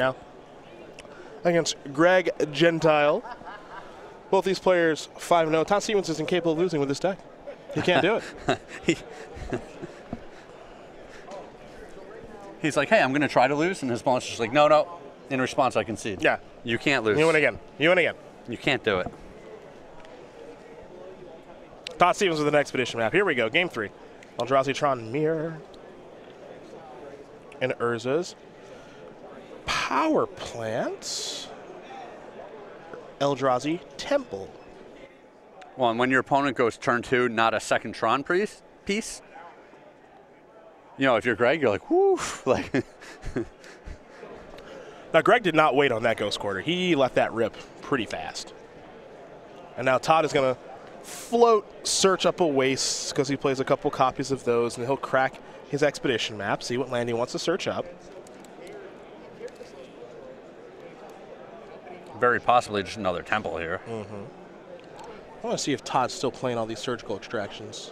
Now against Greg Gentile. Both these players 5-0. Todd Stevens is incapable of losing with this deck. He can't do it. He's like, hey, I'm going to try to lose, and his opponent's just like, no, no. In response, I concede. Yeah. You can't lose. You win again. You win again. You can't do it. Todd Stevens with an expedition map. Here we go. Game 3. Eldrazi, Tron, Mirror, and Urza's Power Plant. Eldrazi Temple. Well, and when your opponent goes turn 2, not a second Tron piece, you know, if you're Greg, you're like, whoo. Like now, Greg did not wait on that Ghost Quarter. He let that rip pretty fast. And now Todd is going to float Search up a waste because he plays a couple copies of those, and he'll crack his expedition map, see what land he wants to search up. Very possibly just another temple here. I want to see if Todd's still playing all these surgical extractions.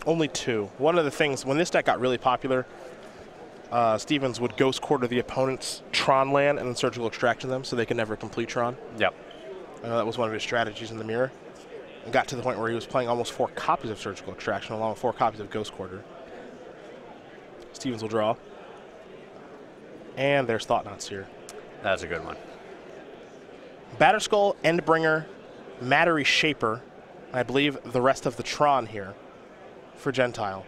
Only 2. One of the things, when this deck got really popular, Stevens would Ghost Quarter the opponent's Tron land and then surgical extraction them so they could never complete Tron. Yep. I know that was one of his strategies in the mirror. And got to the point where he was playing almost 4 copies of surgical extraction along with 4 copies of Ghost Quarter. Stevens will draw. And there's Thought-Knot Seer. That's a good one. Batterskull, Endbringer, Mattery Shaper. I believe the rest of the Tron here for Gentile.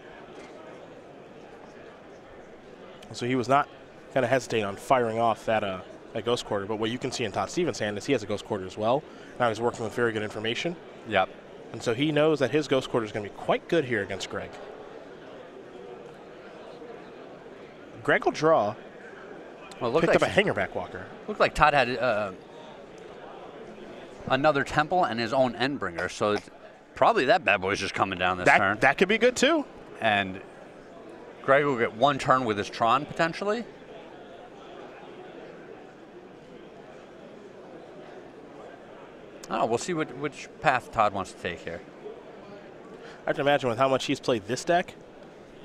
So he was not going to hesitate on firing off that Ghost Quarter, but what you can see in Todd Stevens' hand is he has a Ghost Quarter as well. Now he's working with very good information. Yep. And so he knows that his Ghost Quarter is going to be quite good here against Greg. Greg will draw. Well, Picked up a Hangerback Walker. Looked like Todd had another temple and his own Endbringer, so it's probably that bad boy's just coming down this turn. That could be good too. And Greg will get 1 turn with his Tron potentially. Oh, we'll see which path Todd wants to take here. I can imagine with how much he's played this deck,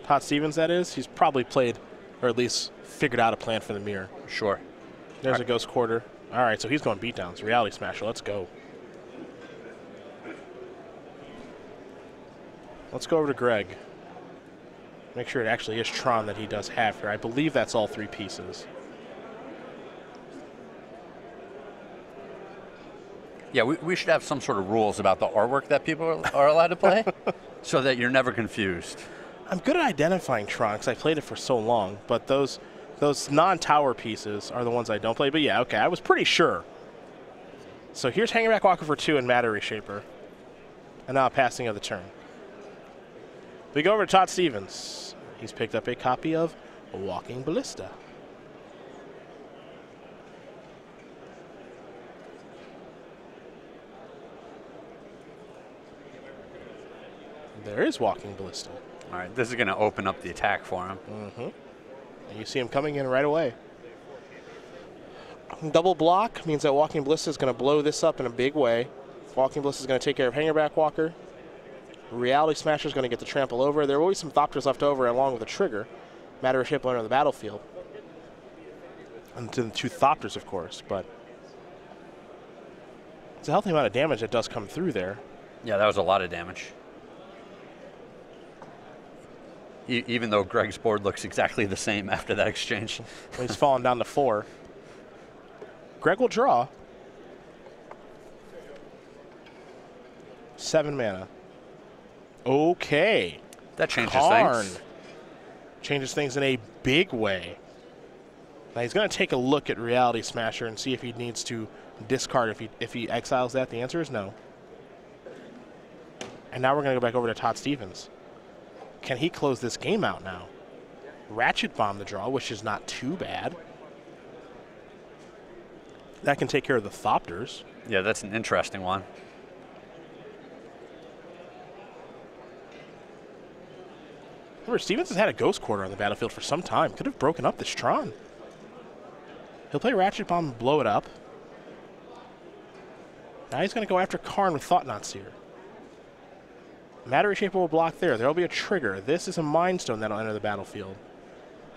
Todd Stevens that is, he's probably played, or at least figured out a plan for the mirror. Sure. There's a Ghost Quarter. All right, so he's going beatdowns. Reality Smasher, let's go. Let's go over to Greg. Make sure it actually is Tron that he does have here. I believe that's all 3 pieces. Yeah, we should have some sort of rules about the artwork that people are allowed to play so that you're never confused. I'm good at identifying Tron because I played it for so long, but those non-tower pieces are the ones I don't play. But yeah, okay, I was pretty sure. So here's Hangerback Walker for 2 and Mattery Shaper. And now a passing of the turn. We go over to Todd Stevens. He's picked up a copy of Walking Ballista. There is Walking Ballista. All right, this is going to open up the attack for him. And you see him coming in right away. Double block means that Walking Ballista is going to blow this up in a big way. Walking Ballista is going to take care of Hangerback Walker. Reality Smasher is going to get the trample over. There will be some Thopters left over along with a trigger. Matter of Ship will enter the battlefield. And to the 2 Thopters, of course, but it's a healthy amount of damage that does come through there. Yeah, that was a lot of damage. Even though Greg's board looks exactly the same after that exchange. He's fallen down to 4. Greg will draw. 7 mana. Okay. That changes Karn things. Changes things in a big way. Now he's going to take a look at Reality Smasher and see if he needs to discard if he exiles that. The answer is no. And now we're going to go back over to Todd Stevens. Can he close this game out now? Ratchet Bomb the draw, which is not too bad. That can take care of the Thopters. Yeah, that's an interesting one. Remember, Stevens has had a Ghost Quarter on the battlefield for some time. Could have broken up this Tron. He'll play Ratchet Bomb and blow it up. Now he's going to go after Karn with Thought-Knot Seer. Mattery Shaper will block there. There will be a trigger. This is a Mind Stone that will enter the battlefield.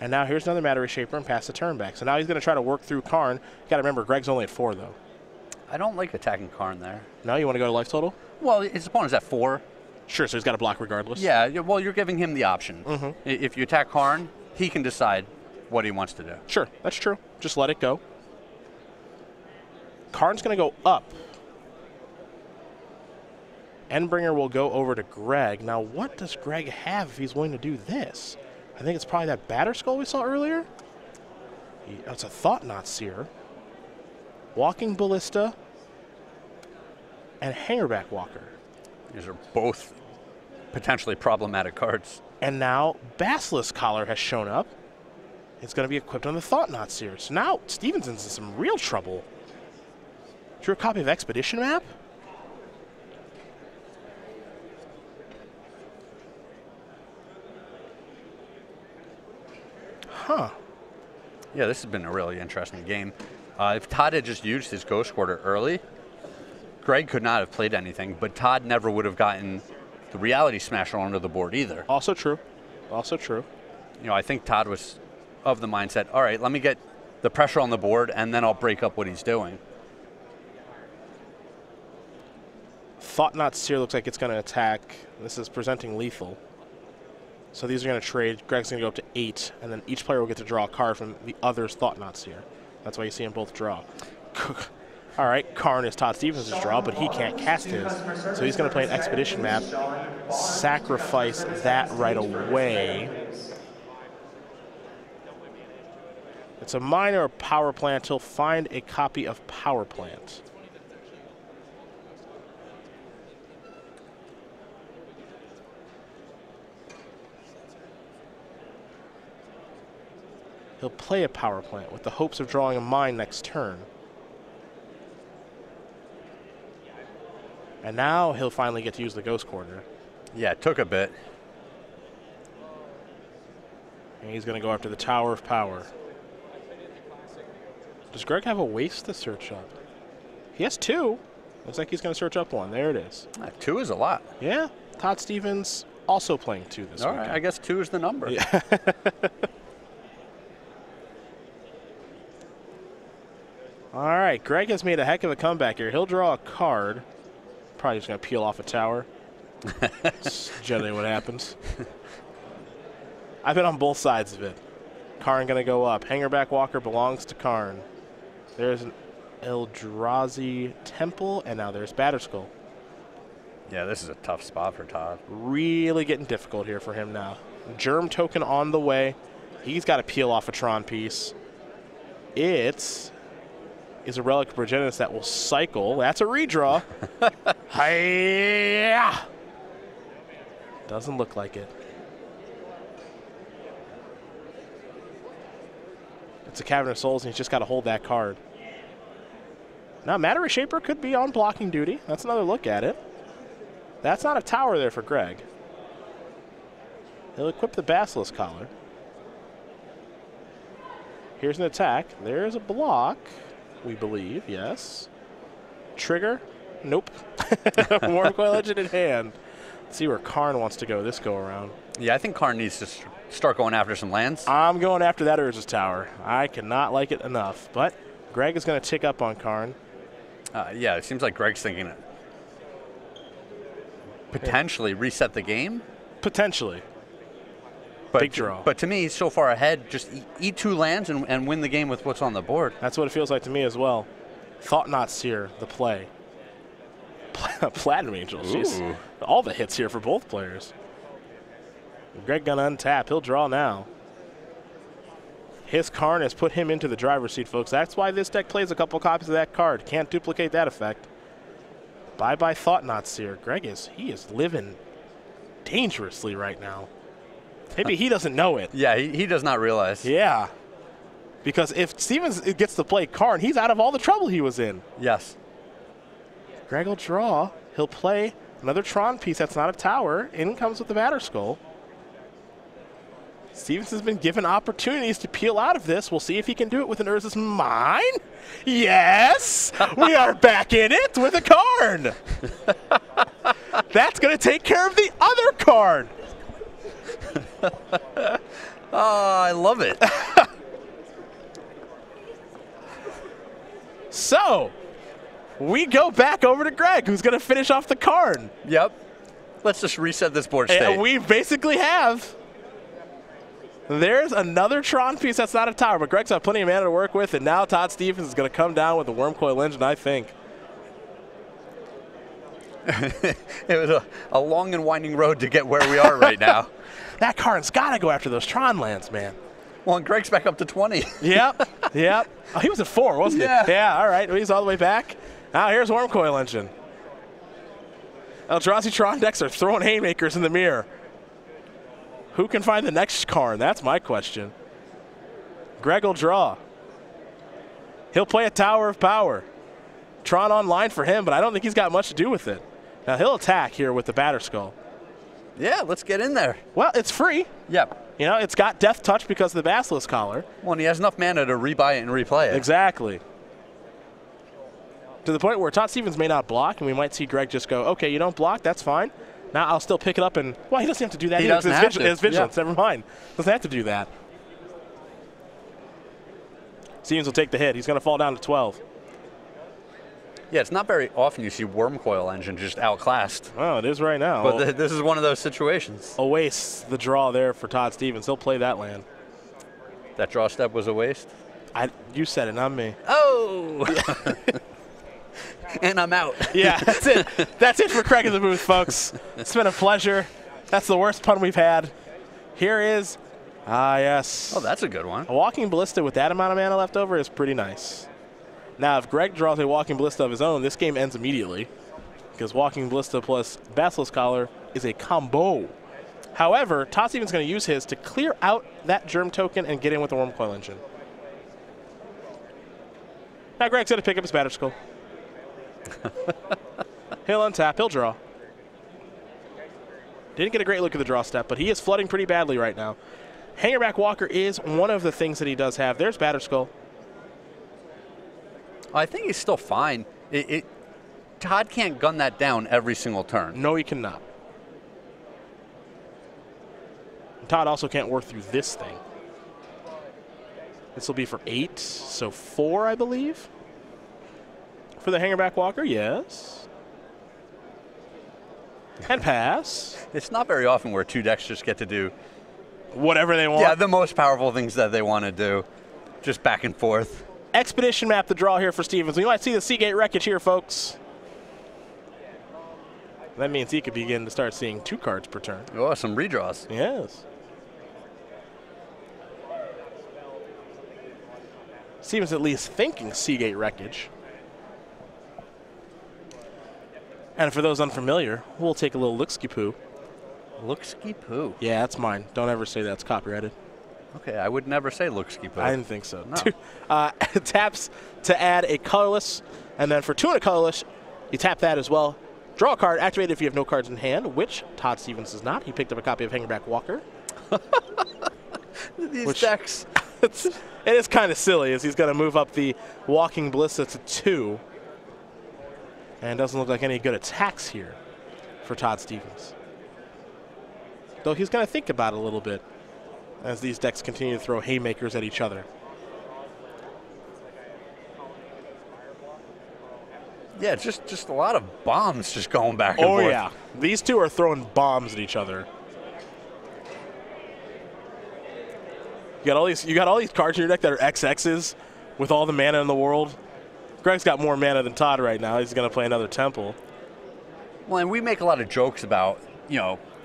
And now here's another Matter Shaper and pass the turn back. So now he's going to try to work through Karn. You got to remember, Greg's only at 4, though. I don't like attacking Karn there. No, you want to go to life total? Well, his opponent's at 4. Sure, so he's got to block regardless. Yeah, well, you're giving him the option. If you attack Karn, he can decide what he wants to do. Sure, that's true. Just let it go. Karn's going to go up. Endbringer will go over to Greg. Now, what does Greg have if he's willing to do this? I think it's probably that Batter Skull we saw earlier. It's a Thought Knot Seer. Walking Ballista. And Hangerback Walker. These are both potentially problematic cards. And now Basilisk Collar has shown up. It's going to be equipped on the Thought Knot Seer. So now Stevenson's in some real trouble. Drew a copy of Expedition Map? Huh. Yeah, this has been a really interesting game. If Todd had just used his Ghost Quarter early, Greg could not have played anything, but Todd never would have gotten the Reality Smasher onto the board either. Also true. Also true. You know, I think Todd was of the mindset, all right, let me get the pressure on the board, and then I'll break up what he's doing. Thought Knot Seer looks like it's going to attack. This is presenting lethal. So these are going to trade. Greg's going to go up to 8, and then each player will get to draw a card from the other's Thought Knot Seer. That's why you see them both draw. All right, Karn is Todd Stevens' draw, but he can't cast his. So he's going to play an Expedition Map, sacrifice that right away. It's a minor power plant. He'll find a copy of Power Plant. He'll play a Power Plant with the hopes of drawing a mine next turn. And now he'll finally get to use the Ghost Quarter. Yeah, it took a bit. And he's going to go after the Tower of Power. Does Greg have a waste to search up? He has 2. Looks like he's going to search up 1. There it is. 2 is a lot. Yeah. Todd Stevens also playing 2 this week. All right, I guess 2 is the number. Yeah. All right, Greg has made a heck of a comeback here. He'll draw a card. Probably just going to peel off a tower. That's generally what happens. I've been on both sides of it. Karn going to go up. Hangerback Walker belongs to Karn. There's an Eldrazi Temple, and now there's Batterskull. Yeah, this is a tough spot for Todd. Really getting difficult here for him now. Germ Token on the way. He's got to peel off a Tron piece. It's is a Relic of Progenitus that will cycle. That's a redraw. Hi-ya! Doesn't look like it. It's a Cavern of Souls, and he's just got to hold that card. Now, Matter Shaper could be on blocking duty. That's another look at it. That's not a tower there for Greg. He'll equip the Basilisk Collar. Here's an attack. There's a block, we believe, yes. Trigger? Nope. Warmcoil Legend in hand. Let's see where Karn wants to go this go-around. Yeah, I think Karn needs to start going after some lands. I'm going after that Urza's Tower. I cannot like it enough, but Greg is going to tick up on Karn. Yeah, it seems like Greg's thinking it. Potentially reset the game? Potentially. But Big draw. But to me, he's so far ahead, just eat 2 lands and win the game with what's on the board. That's what it feels like to me as well. Thought Knot Seer, the play. Platinum Angel. Jeez. All the hits here for both players. Greg gonna untap. He'll draw now. His Karn has put him into the driver's seat, folks. That's why this deck plays a couple copies of that card. Can't duplicate that effect. Bye-bye Thought Knot Seer. Greg he is living dangerously right now. Maybe he doesn't know it. Yeah, he does not realize. Yeah. Because if Stevens gets to play Karn, he's out of all the trouble he was in. Yes. Greg will draw. He'll play another Tron piece that's not a tower. In comes with the Batterskull. Stevens has been given opportunities to peel out of this. We'll see if he can do it with an Urza's Mine. Yes! We are back in it with a Karn. That's going to take care of the other card. Oh, I love it. So, we go back over to Greg, who's going to finish off the card. Yep. Let's just reset this board state. And we basically have. There's another Tron piece that's not a tower, but Greg's got plenty of mana to work with, and now Todd Stevens is going to come down with the Worm Coil Engine, I think. It was a long and winding road to get where we are right now. That Karn's got to go after those Tron lands, man. Well, and Greg's back up to 20. Yep, yep. Oh, he was at 4, wasn't Yeah. he? Yeah, all right. He's all the way back. Now here's Worm Coil Engine. Eldrazi Tron decks are throwing haymakers in the mirror. Who can find the next Karn? That's my question. Greg will draw. He'll play a Tower of Power. Tron online for him, but I don't think he's got much to do with it. Now he'll attack here with the Batter Skull. Yeah, let's get in there. Well, it's free. Yep. You know, it's got Death Touch because of the Basilisk Collar. Well, and he has enough mana to rebuy it and replay it. Exactly. To the point where Todd Stevens may not block, and we might see Greg just go, okay, you don't block, that's fine. Now I'll still pick it up and, well, he doesn't have to do that. He either, doesn't 'cause have to. It's vigilance, Yeah. never mind. Doesn't have to do that. Stevens will take the hit. He's going to fall down to 12. Yeah, it's not very often you see Worm Coil Engine just outclassed. Well, it is right now. But this is one of those situations. A waste the draw there for Todd Stevens. He'll play that land. That draw step was a waste? You said it, not me. Oh! And I'm out. Yeah, that's it. That's it for Craig in the Booth, folks. It's been a pleasure. That's the worst pun we've had. Here is, yes. Oh, that's a good one. A Walking Ballista with that amount of mana left over is pretty nice. Now, if Greg draws a Walking Ballista of his own, this game ends immediately because Walking Ballista plus Basilisk Collar is a combo. However, Todd Stevens is going to use his to clear out that Germ token and get in with the Worm Coil Engine. Now Greg's going to pick up his Batter Skull. He'll untap, he'll draw. Didn't get a great look at the draw step, but he is flooding pretty badly right now. Hangerback Walker is one of the things that he does have. There's Batter Skull. I think he's still fine. Todd can't gun that down every single turn. No, he cannot. Todd also can't work through this thing. This will be for 8, so 4, I believe. For the Hangerback Walker, yes. And pass. It's not very often where two decks just get to do Whatever they want. Yeah, the most powerful things that they want to do. Just back and forth. Expedition map the draw here for Stevens. We might see the Seagate wreckage here, folks. That means he could begin to start seeing 2 cards per turn. Oh, some redraws. Yes. Stevens at least thinking Seagate wreckage. And for those unfamiliar, we'll take a little look-ski-poo. Look-ski-poo. Yeah, that's mine. Don't ever say that's copyrighted. Okay, I would never say look-ski-poo. I didn't think so. No. Taps to add a colorless, and then for 2 and a colorless, you tap that as well. Draw a card, activate it if you have no cards in hand, which Todd Stevens does not. He picked up a copy of Hangerback Walker. These decks. It is kind of silly as he's going to move up the Walking Ballista to 2. And doesn't look like any good attacks here for Todd Stevens. Though he's going to think about it a little bit as these decks continue to throw haymakers at each other. Yeah, just a lot of bombs just going back and forth. Oh, yeah. These two are throwing bombs at each other. You got all these cards in your deck that are XXs with all the mana in the world. Greg's got more mana than Todd right now. He's going to play another Temple. Well, and we make a lot of jokes about,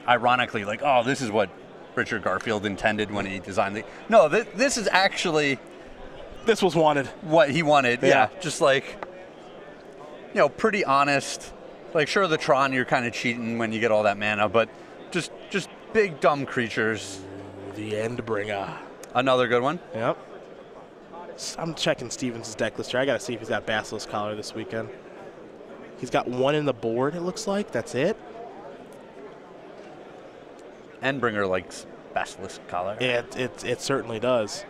ironically, like, oh, this is what Richard Garfield intended when he designed the... No, this is actually... This was wanted. What he wanted, Yeah. Just like, pretty honest. Like, sure, the Tron, you're kind of cheating when you get all that mana, but just big, dumb creatures. The Endbringer. Another good one. Yep. I'm checking Stevens' deck list here. I got to see if he's got Basilisk Collar this weekend. He's got 1 in the board, it looks like. That's it. Endbringer likes Basilisk Collar. It certainly does.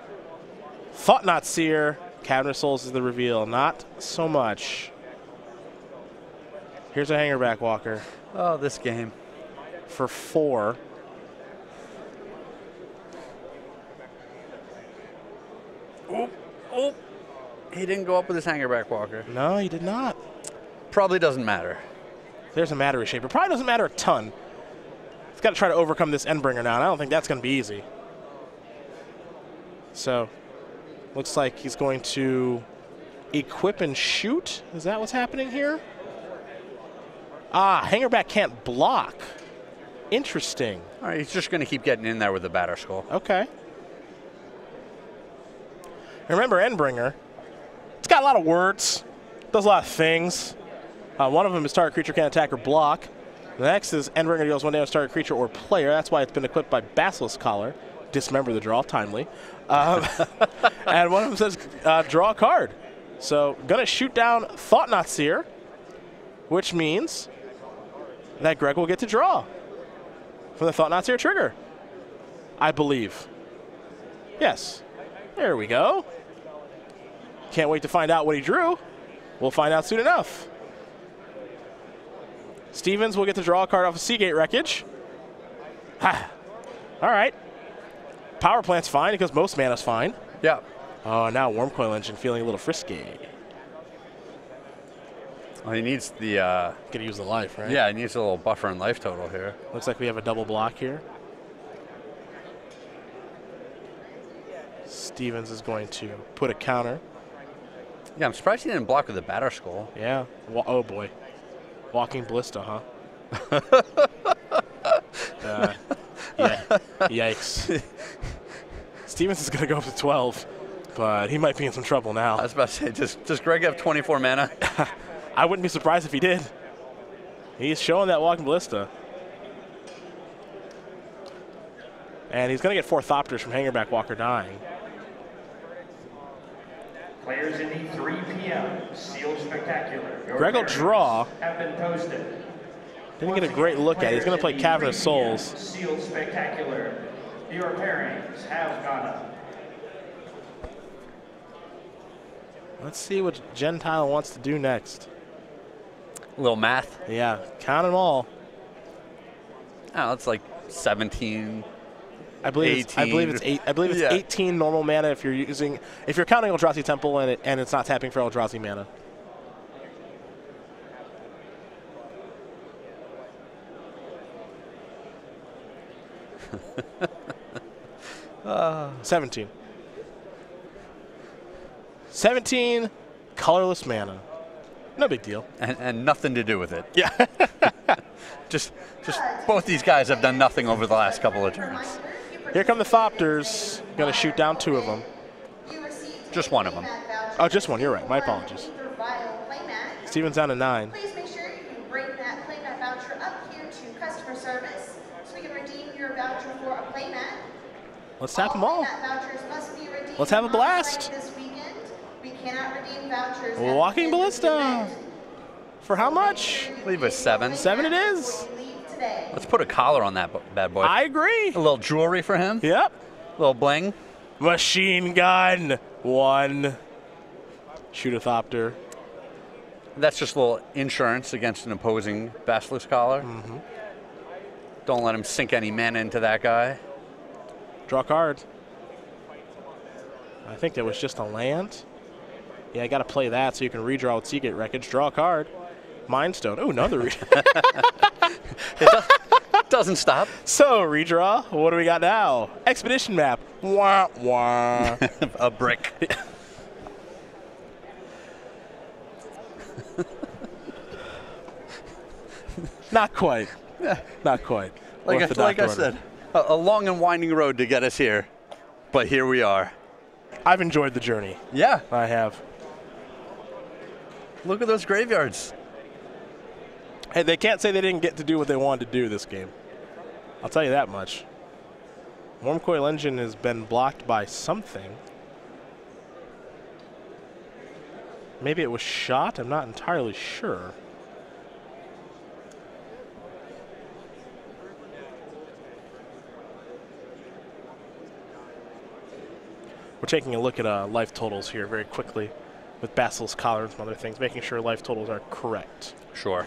Thought Not Seer. Cavernous Souls is the reveal. Not so much. Here's a Hangerback Walker. Oh, this game. For 4. Oh, oh. He didn't go up with his hangerback walker. No, he did not. Probably doesn't matter. There's a Matter Shaper. Probably doesn't matter a ton. He's got to try to overcome this Endbringer now, and I don't think that's going to be easy. So, looks like he's going to equip and shoot. Is that what's happening here? Ah, Hangerback can't block. Interesting. All right, he's just going to keep getting in there with the Batter Skull. Okay. Remember, Endbringer, it's got a lot of words, does a lot of things. One of them is target creature can't attack or block. The next is Endbringer deals 1 damage to target creature or player. That's why it's been equipped by Basilisk Collar. Dismember the draw, timely. And one of them says draw a card. So gonna shoot down Thought-Knot Seer, which means that Greg will get to draw from the Thought-Knot Seer trigger, I believe. Yes. There we go. Can't wait to find out what he drew. We'll find out soon enough. Stevens will get to draw a card off of Seagate Wreckage. Ha. All right. Power Plant's fine because most mana's fine. Yeah. Oh, now Wormcoil Engine feeling a little frisky. Well, he needs the... Gonna use the life, right? Yeah, he needs a little buffer in life total here. Looks like we have a double block here. Stevens is going to put a counter. Yeah, I'm surprised he didn't block with the Batter Skull. Yeah. Oh, boy. Walking Ballista, huh? Yeah. Yikes. Stevens is going to go up to 12, but he might be in some trouble now. I was about to say, does Greg have 24 mana? I wouldn't be surprised if he did. He's showing that Walking Ballista. And he's going to get 4 Thopters from Hangerback Walker dying. Players in the 3 p.m. Sealed Spectacular. Greg will draw. Have been posted. Didn't get a great look at it. He's going to play Cavernous Souls. Sealed Spectacular. Your pairings have gone up. Let's see what Gentile wants to do next. A little math. Yeah, count them all. Oh, it's like 17. I believe 18. I believe it's Yeah. 18 normal mana if you're counting Eldrazi Temple and it's not tapping for Eldrazi mana. Uh, 17. 17 colorless mana. No big deal. and nothing to do with it. Yeah. Just both these guys have done nothing over the last couple of turns. Here come the Thopters. Going to shoot down 2 of them. Just one of them. Oh, just one. You're right. My apologies. Steven's down to 9. Please make sure you bring that playmat voucher up here to customer service so we can redeem your voucher for a playmat. Let's tap them all. Playmat vouchers must be redeemed Let's have a blast. on-site this weekend. We cannot redeem vouchers. at the Walking end of the Ballista. event. For how much? Leave us 7. 7 it is. We leave today. Let's put a collar on that bad boy. I agree. A little jewelry for him. Yep. A little bling. Machine gun. 1. Shoot a Thopter. That's just a little insurance against an opposing Basilisk Collar. Mm-hmm. Don't let him sink any mana into that guy. Draw a card. I think that was just a land. Yeah, I got to play that so you can redraw with Seagate Wreckage. Draw a card. Mind Stone. Oh, another redraw. Doesn't stop. So, redraw. What do we got now? Expedition map. Wah, wah. A brick. Not quite. Not quite. Like I Orthodox said, a long and winding road to get us here. But here we are. I've enjoyed the journey. Yeah. I have. Look at those graveyards. Hey, they can't say they didn't get to do what they wanted to do this game. I'll tell you that much. Wormcoil Engine has been blocked by something. Maybe it was shot? I'm not entirely sure. We're taking a look at life totals here very quickly with Basilisk Collar and some other things, making sure life totals are correct. Sure.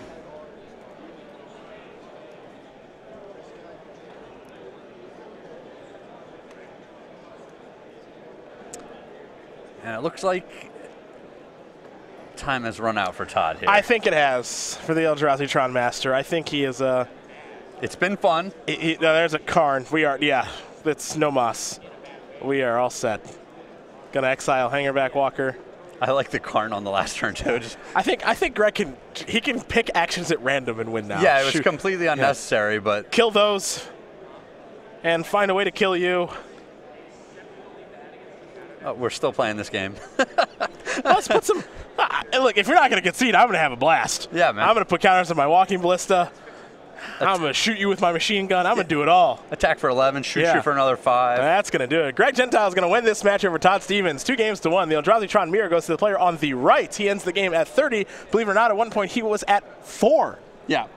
And it looks like time has run out for Todd here. I think it has for the Eldrazi Master. I think he is it's been fun. no, there's a Karn. We are, yeah, it's no moss. We are all set. Gonna exile Hangerback Walker. I like the Karn on the last turn too. I think Greg can pick actions at random and win now. Yeah, it was completely unnecessary, but kill those and find a way to kill you. oh, we're still playing this game. Let's put some. Look, if you're not gonna concede, I'm gonna have a blast. Yeah, man. I'm gonna put counters on my walking ballista. I'm going to shoot you with my machine gun. I'm going to do it all. Attack for 11, shoot you for another 5. That's going to do it. Greg Gentile is going to win this match over Todd Stevens, 2-1. The Eldrazi mirror goes to the player on the right. He ends the game at 30. Believe it or not, at one point he was at 4. Yeah.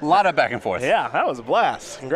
A lot of back and forth. Yeah, that was a blast. Congrats.